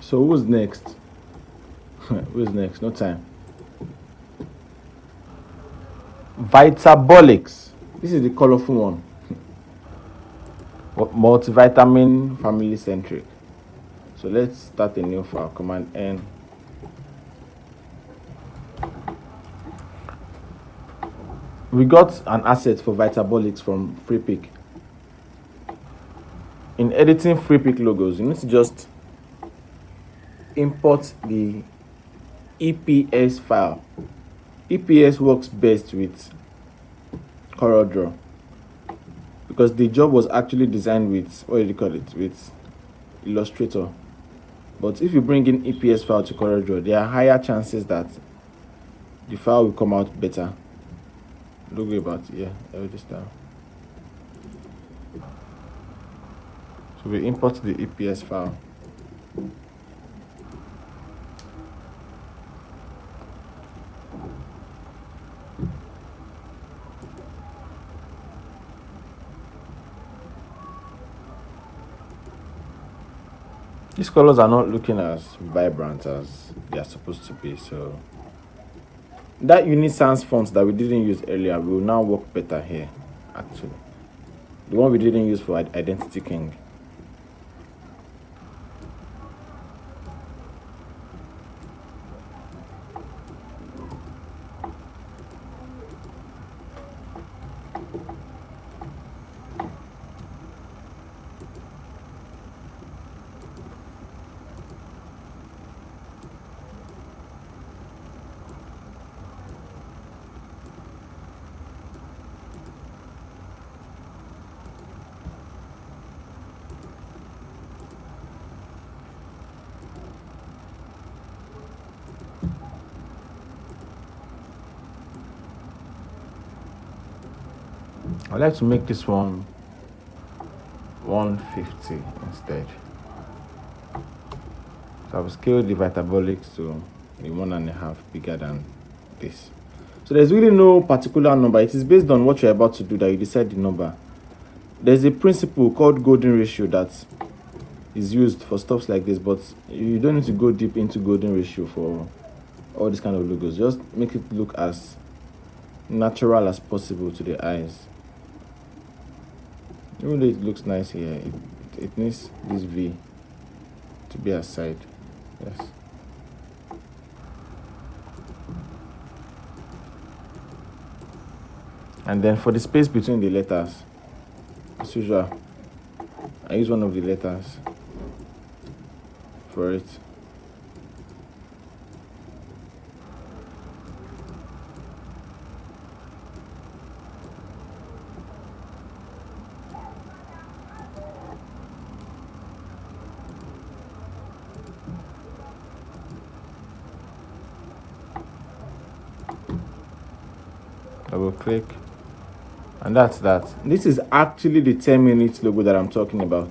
So who's next? Who's next? No time. Vitabolix. This is the colorful one. Multivitamin family centric. So let's start a new file. Command N. We got an asset for Vitabolix from FreePick. In editing FreePick logos, you need to just import the EPS file. EPS works best with CorelDRAW because the job was actually designed with, what do you call it, with Illustrator. But if you bring in EPS file to CorelDRAW, there are higher chances that the file will come out better. Don't worry about it. Yeah, this down. So we import the EPS file. These colors are not looking as vibrant as they are supposed to be, so that Unisans font that we didn't use earlier will now work better here, actually. The one we didn't use for Identity King. I'd like to make this one 150 instead. So I've scaled the Vitabolix to the 1.5 bigger than this. So there's really no particular number. It is based on what you're about to do that you decide the number. There's a principle called golden ratio that is used for stuff like this, but you don't need to go deep into golden ratio for all these kind of logos. Just make it look as natural as possible to the eyes. Even though it looks nice here, it needs this V to be aside. Yes. And then for the space between the letters, as usual, I use one of the letters for it. Double click, and that's that. This is actually the 10-minute logo that I'm talking about.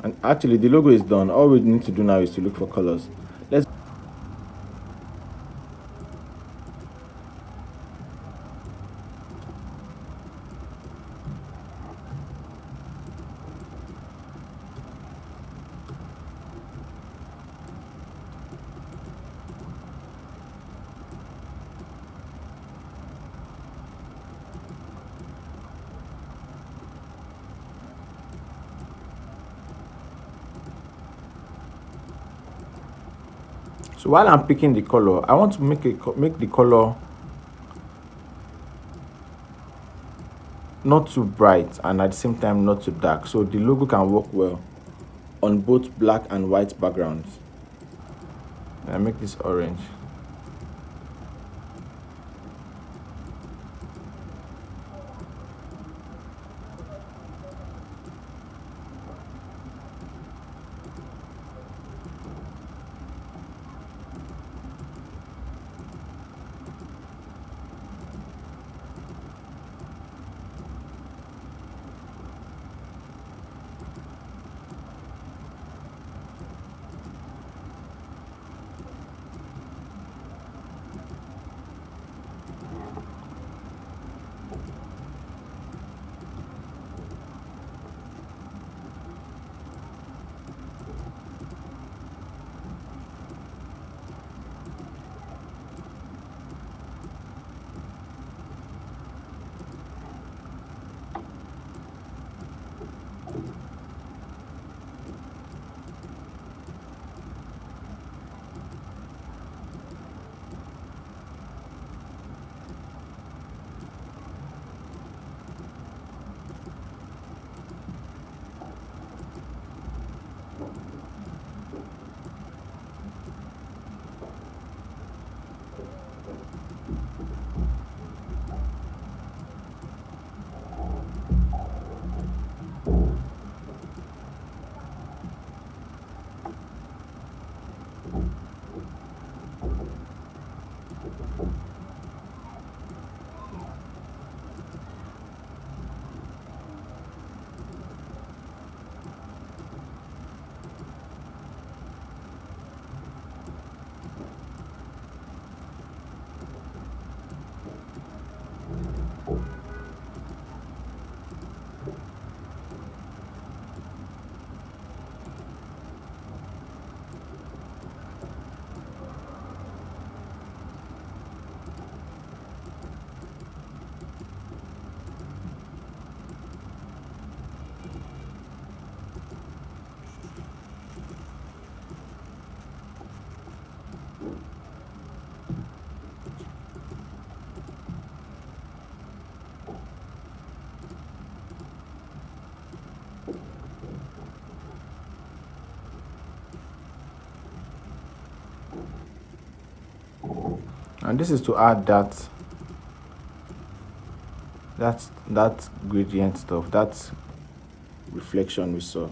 And actually the logo is done. All we need to do now is to look for colors. Let's So while I'm picking the color, I want to make the color not too bright and at the same time not too dark, so the logo can work well on both black and white backgrounds. I make this orange. And this is to add that gradient stuff, that reflection we saw.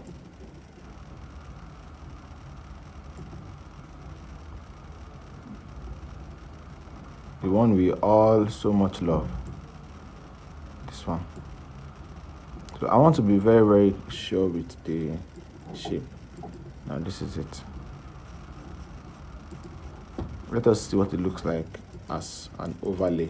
The one we all so much love. This one. So I want to be very, very sure with the shape. Now this is it. Let us see what it looks like as an overlay.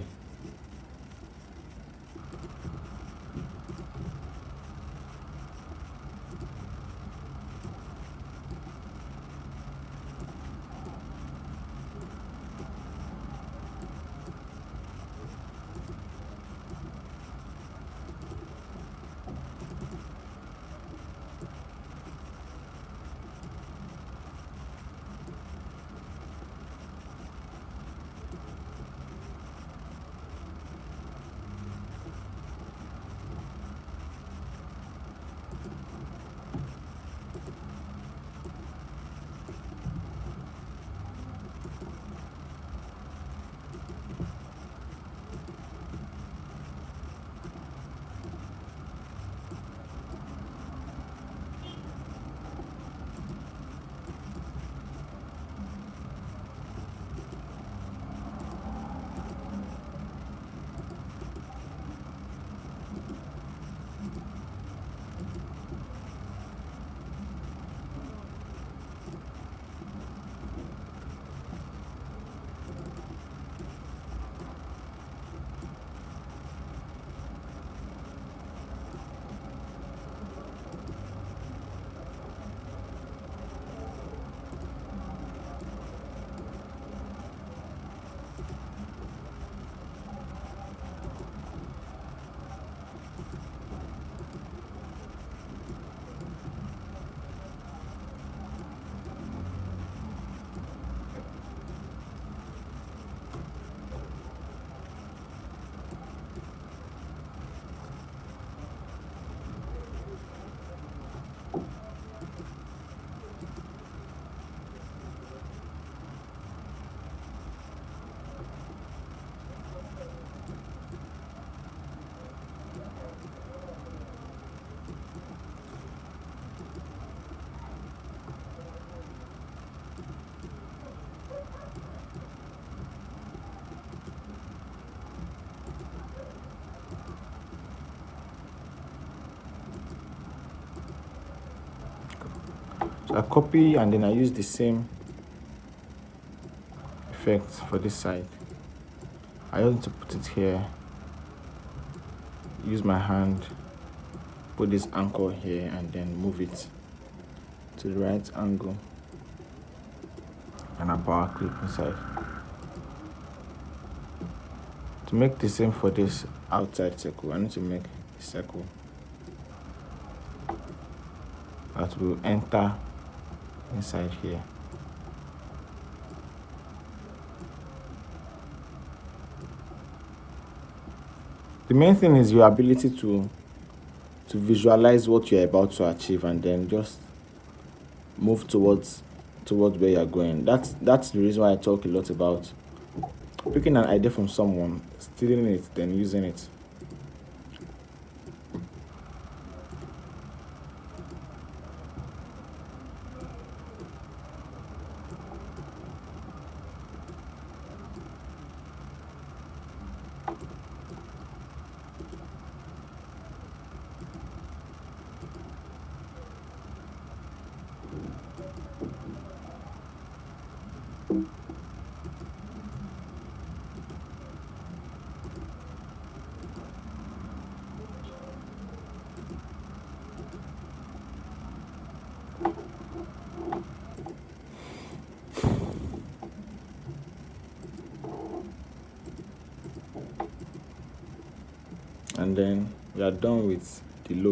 So I copy and then I use the same effect for this side. I just need to put it here, use my hand, put this anchor here and then move it to the right angle and a power clip inside. To make the same for this outside circle, I need to make a circle that will enter inside here. The main thing is your ability to visualize what you're about to achieve and then just move towards where you're going. That's the reason why I talk a lot about picking an idea from someone, stealing it, then using it. And then we are done with